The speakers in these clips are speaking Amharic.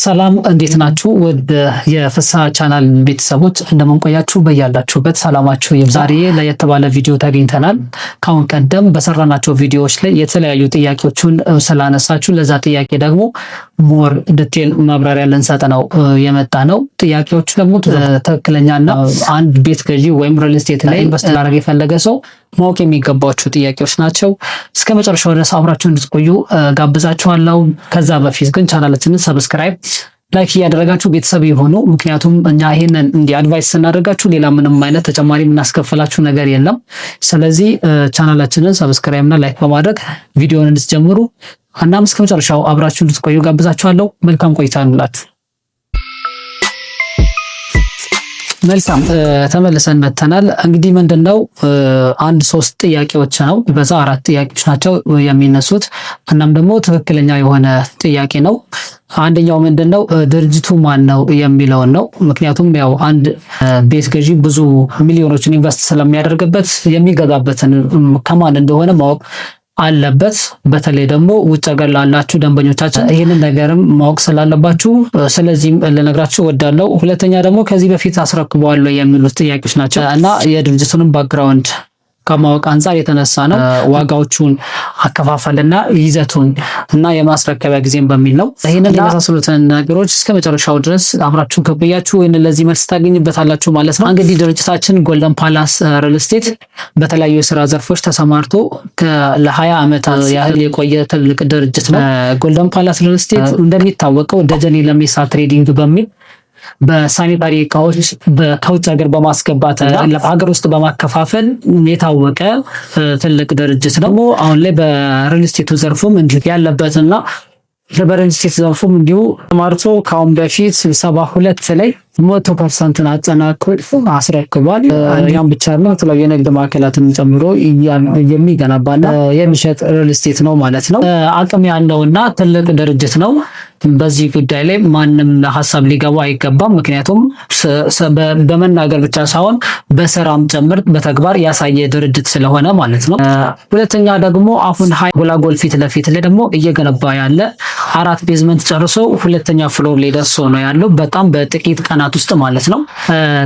ሰላም እንዴት ናችሁ? ወደ የፍስሐ ቻናል ቤተሰቦች እንደምን ቆያችሁ? በያላችሁበት ሰላማችሁ ይብዛ። ዛሬ ለየት ባለ ቪዲዮ ተገኝተናል። ካሁን ቀደም በሰራናቸው ቪዲዮዎች ላይ የተለያዩ ጥያቄዎችን ስላነሳችሁ ለዛ ጥያቄ ደግሞ ሞር ዲቴል ማብራሪያ ልንሰጥ ነው የመጣ ነው። ጥያቄዎቹ ደግሞ ትክክለኛና አንድ ቤት ገዢ ወይም ሪል ስቴት ላይ ኢንቨስት ማድረግ የፈለገ ሰው ማወቅ የሚገባቸው ጥያቄዎች ናቸው። እስከ መጨረሻው ድረስ አብራችሁ እንድትቆዩ ጋብዛችኋለሁ። ከዛ በፊት ግን ቻናላችንን ሰብስክራይብ፣ ላይክ እያደረጋችሁ ቤተሰብ የሆኑ ምክንያቱም እኛ ይሄንን እንዲህ አድቫይስ ስናደርጋችሁ ሌላ ምንም አይነት ተጨማሪ የምናስከፍላችሁ ነገር የለም። ስለዚህ ቻናላችንን ሰብስክራይብ እና ላይክ በማድረግ ቪዲዮውን እንድትጀምሩ እናም እስከ መጨረሻው አብራችሁ እንድትቆዩ ጋብዛችኋለሁ። መልካም ቆይታ እንላችሁ። መልካም ተመልሰን መተናል። እንግዲህ ምንድነው አንድ 3 ጥያቄዎች ነው በዛ 4 ጥያቄዎች ናቸው የሚነሱት። እናም ደግሞ ትክክለኛ የሆነ ጥያቄ ነው። አንደኛው ምንድነው ድርጅቱ ማን ነው የሚለው ነው። ምክንያቱም ያው አንድ ቤት ገዢ ብዙ ሚሊዮኖችን ኢንቨስት ስለሚያደርግበት የሚገዛበትን ከማን እንደሆነ ማወቅ አለበት። በተለይ ደግሞ ውጭ ሀገር ላላችሁ ደንበኞቻችን ይሄንን ነገርም ማወቅ ስላለባችሁ ስለዚህም ልነግራችሁ እወዳለሁ። ሁለተኛ ደግሞ ከዚህ በፊት አስረክበዋለሁ የሚሉት ጥያቄዎች ናቸው እና የድርጅቱንም ባክግራውንድ ከማወቅ አንፃር የተነሳ ነው። ዋጋዎቹን፣ አከፋፈልና ይዘቱን እና የማስረከቢያ ጊዜን በሚል ነው። ይሄንን የመሳሰሉትን ነገሮች እስከ መጨረሻው ድረስ አብራችሁ ከቆያችሁ ወይን ለዚህ መልስ ታገኙበታላችሁ ማለት ነው። እንግዲህ ድርጅታችን ጎልደን ፓላስ ሪል ስቴት በተለያዩ የስራ ዘርፎች ተሰማርቶ ለ20 ዓመታት ያህል የቆየ ትልቅ ድርጅት ነው። ጎልደን ፓላስ ሪል ስቴት እንደሚታወቀው ደጀኔ ለሜሳ ትሬዲንግ በሚል በሳኒታሪ እቃዎች ከውጭ ሀገር በማስገባት ሀገር ውስጥ በማከፋፈል የታወቀ ትልቅ ድርጅት ነው። አሁን ላይ በሪል ስቴቱ ዘርፉም እንዲህ ያለበትና በሪል ስቴት ዘርፉም እንዲሁ ተማርቶ ካሁን በፊት 72 ላይ 100% አጠናቆ አስረክቧል። ያም ብቻ ነው የተለያዩ የንግድ ማዕከላትን ጨምሮ የሚገነባና የሚሸጥ ሪል ስቴት ነው ማለት ነው። አቅም ያለውና ትልቅ ድርጅት ነው። በዚህ ጉዳይ ላይ ማንም ሀሳብ ሊገባ አይገባም። ምክንያቱም በመናገር ብቻ ሳይሆን በስራም ጭምር በተግባር ያሳየ ድርጅት ስለሆነ ማለት ነው። ሁለተኛ ደግሞ አሁን ጎላጎል ፊት ለፊት ላይ ደግሞ እየገነባ ያለ 4 ቤዝመንት ጨርሶ 2ኛ ፍሎር ላይ ደርሶ ነው ያለው። በጣም በጥቂት ቀናት ውስጥ ማለት ነው።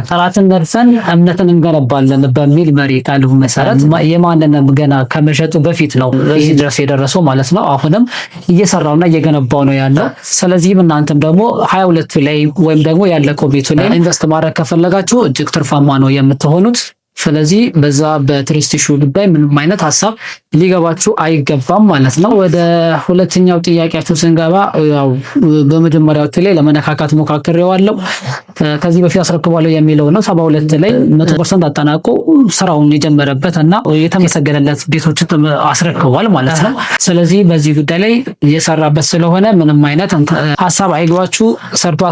ጥራትን ነርሰን እምነትን እንገነባለን በሚል መሪ ቃሉ መሰረት የማንንም ገና ከመሸጡ በፊት ነው እዚህ ድረስ የደረሰው ማለት ነው። አሁንም እየሰራውና እየገነባው ነው ያለው። ስለዚህም እናንተም ደግሞ 22 ላይ ወይም ደግሞ ያለቀው ቤቱ ላይ ኢንቨስት ማድረግ ከፈለጋችሁ እጅግ ትርፋማ ነው የምትሆኑት። ስለዚህ በዛ በትሪስት ኢሹ ጉዳይ ምንም አይነት ሀሳብ ሊገባችሁ አይገባም ማለት ነው። ወደ ሁለተኛው ጥያቄያችሁ ስንገባ ያው በመጀመሪያው ላይ ለመነካካት ሞካክሬዋለሁ። ከዚህ በፊት አስረክባለሁ የሚለው ነው። 72 ላይ 100% አጠናቆ ስራውን የጀመረበት እና የተመሰገነለት ቤቶችን አስረክቧል ማለት ነው። ስለዚህ በዚህ ጉዳይ ላይ እየሰራበት ስለሆነ ምንም አይነት ሀሳብ አይግባችሁ። ሰርቶ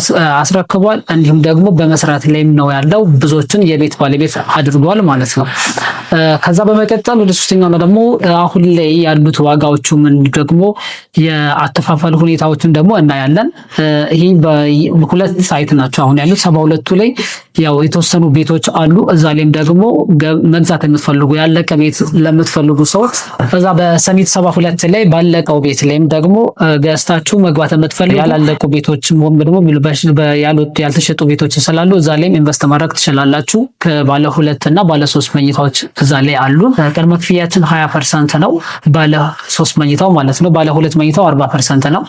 አስረክቧል። እንዲሁም ደግሞ በመስራት ላይም ነው ያለው። ብዙዎችን የቤት ባለቤት አድርጓል ማለት ነው። ከዛ በመቀጠል ወደ ሶስተኛው ነው ደግሞ አሁን ላይ ያሉት ዋጋዎቹ ምን ደግሞ የአተፋፈል ሁኔታዎችን ደግሞ እናያለን። ይሄ በሁለት ሳይት ናቸው አሁን ያሉት። 72 ላይ ያው የተወሰኑ ቤቶች አሉ። እዛ ላይም ደግሞ መግዛት የምትፈልጉ ያለቀ ቤት ለምትፈልጉ ሰዎች እዛ በሰሚት 72 ላይ ባለቀው ቤት ላይም ደግሞ ገዝታችሁ መግባት የምትፈልጉ ያላለቁ ቤቶች ወይም ደግሞ ያልተሸጡ ቤቶች ስላሉ እዛ ላይም ኢንቨስት ማድረግ ትችላላችሁ። ከባለ 2 እና ባለ 3 መኝታዎች እዛ ላይ አሉ። ቅድመ ክፍያችን 20% ነው። ባለ 3 መኝታው ማለት ነው። ባለ 2 መኝታው 40% ነው።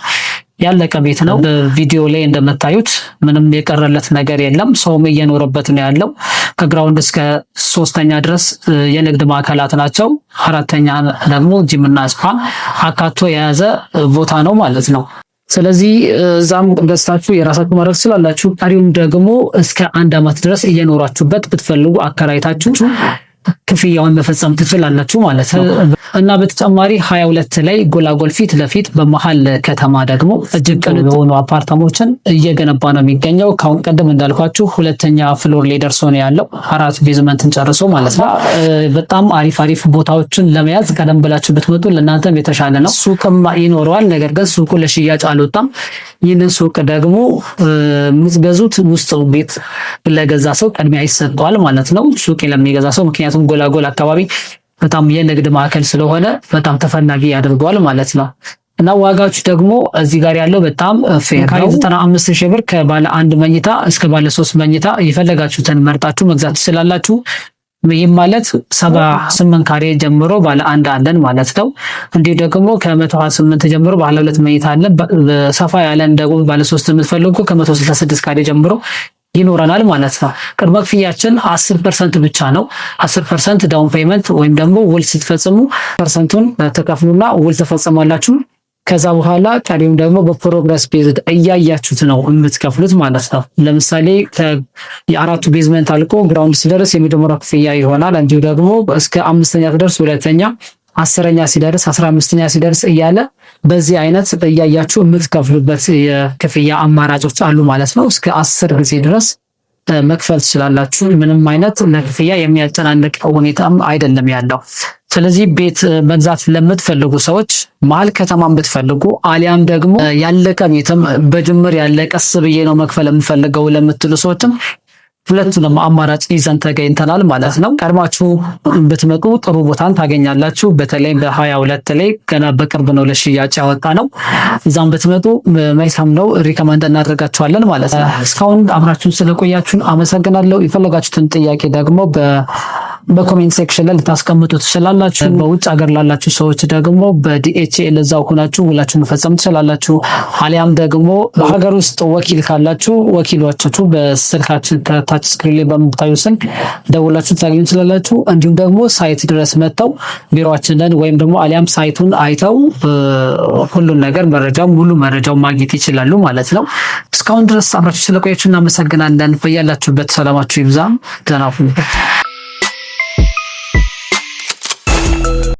ያለቀ ቤት ነው። በቪዲዮ ላይ እንደምታዩት ምንም የቀረለት ነገር የለም። ሰውም እየኖረበት ነው ያለው። ከግራውንድ እስከ 3ኛ ድረስ የንግድ ማዕከላት ናቸው። 4ኛ ደግሞ ጂምና ስፓ አካቶ የያዘ ቦታ ነው ማለት ነው። ስለዚህ እዛም ገዝታችሁ የራሳችሁ ማድረግ ስላላችሁ ቀሪውን ደግሞ እስከ 1 ዓመት ድረስ እየኖራችሁበት ብትፈልጉ አከራይታችሁ ክፍያውን መፈጸም ትችላላችሁ ማለት ነው። እና በተጨማሪ 22 ላይ ጎላጎል ፊት ለፊት በመሃል ከተማ ደግሞ እጅግ ቅንጡ የሆኑ አፓርታሞችን እየገነባ ነው የሚገኘው። ካሁን ቀደም እንዳልኳችሁ 2ኛ ፍሎር ላይ ደርሶ ነው ያለው 4 ቤዝመንትን ጨርሶ ማለት ነው። በጣም አሪፍ ቦታዎችን ለመያዝ ቀደም ብላችሁ ብትመጡ ለእናንተም የተሻለ ነው። ሱቅም ይኖረዋል። ነገር ግን ሱቁ ለሽያጭ አልወጣም። ይህንን ሱቅ ደግሞ የምትገዙት ውስጥ ቤት ለገዛ ሰው ቅድሚያ ይሰጠዋል ማለት ነው። ሱቅ ለሚገዛ ሰው ምክንያቱም ጎላጎል አካባቢ በጣም የንግድ ማዕከል ስለሆነ በጣም ተፈላጊ ያደርገዋል ማለት ነው። እና ዋጋችሁ ደግሞ እዚህ ጋር ያለው በጣም ፌር ነው። 95,000 ብር ከባለ 1 መኝታ እስከ ባለ 3 መኝታ የፈለጋችሁትን መርጣችሁ መግዛት ትችላላችሁ። ይህም ማለት 78 ካሬ ጀምሮ ባለ 1 አለን ማለት ነው። እንዲሁ ደግሞ ከ128 ጀምሮ ባለ 2 መኝታ አለን። ሰፋ ያለን ደግሞ ባለ 3 የምትፈልጉ ከ166 ካሬ ጀምሮ ይኖረናል ማለት ነው። ቅድመ ክፍያችን 10% ብቻ ነው። 10% ዳውን ፔመንት ወይም ደግሞ ውል ስትፈጽሙ ፐርሰንቱን ተከፍሉና ውል ተፈጽማላችሁ። ከዛ በኋላ ቀሪም ደግሞ በፕሮግረስ ቤዝድ እያያችሁት ነው የምትከፍሉት ማለት ነው። ለምሳሌ የአራቱ ቤዝመንት አልቆ ግራውንድ ሲደርስ የመጀመሪያው ክፍያ ይሆናል። እንዲሁ ደግሞ እስከ 5ኛ ሲደርስ ሁለተኛ፣ 10ኛ ሲደርስ 15ኛ ሲደርስ እያለ በዚህ አይነት እያያችሁ የምትከፍሉበት የክፍያ አማራጮች አሉ ማለት ነው። እስከ 10 ጊዜ ድረስ መክፈል ትችላላችሁ። ምንም አይነት ለክፍያ የሚያጨናንቅ ሁኔታም አይደለም ያለው። ስለዚህ ቤት መግዛት ለምትፈልጉ ሰዎች መሀል ከተማን ብትፈልጉ አሊያም ደግሞ ያለቀ ቤትም በጅምር ያለ ቀስ ብዬ ነው መክፈል የምፈልገው ለምትሉ ሰዎችም ሁለቱንም አማራጭ ይዘን ተገኝተናል ማለት ነው። ቀድማችሁ ብትመጡ ጥሩ ቦታን ታገኛላችሁ። በተለይ በ22 ላይ ገና በቅርብ ነው ለሽያጭ ያወጣ ነው። እዛም ብትመጡ መልካም ነው፣ ሪከመንድ እናደርጋችኋለን ማለት ነው። እስካሁን አብራችሁን ስለቆያችሁን አመሰግናለሁ። የፈለጋችሁትን ጥያቄ ደግሞ በኮሜንት ሴክሽን ላይ ልታስቀምጡ ትችላላችሁ። በውጭ ሀገር ላላችሁ ሰዎች ደግሞ በዲኤችኤል እዛው ሆናችሁ ውላችሁን መፈጸም ትችላላችሁ። አሊያም ደግሞ በሀገር ውስጥ ወኪል ካላችሁ ወኪሎቻችሁ በስልካችን ከታች ስክሪን ላይ በምታዩ ስልክ ደውላችሁ ታገኙ ትችላላችሁ። እንዲሁም ደግሞ ሳይት ድረስ መጥተው ቢሮአችንን ወይም ደግሞ አሊያም ሳይቱን አይተው ሁሉን ነገር ሙሉ መረጃው ማግኘት ይችላሉ ማለት ነው። እስካሁን ድረስ አብራችሁ ስለቆያችሁ እናመሰግናለን። በያላችሁበት ሰላማችሁ ይብዛ። ደህና ሁኑ።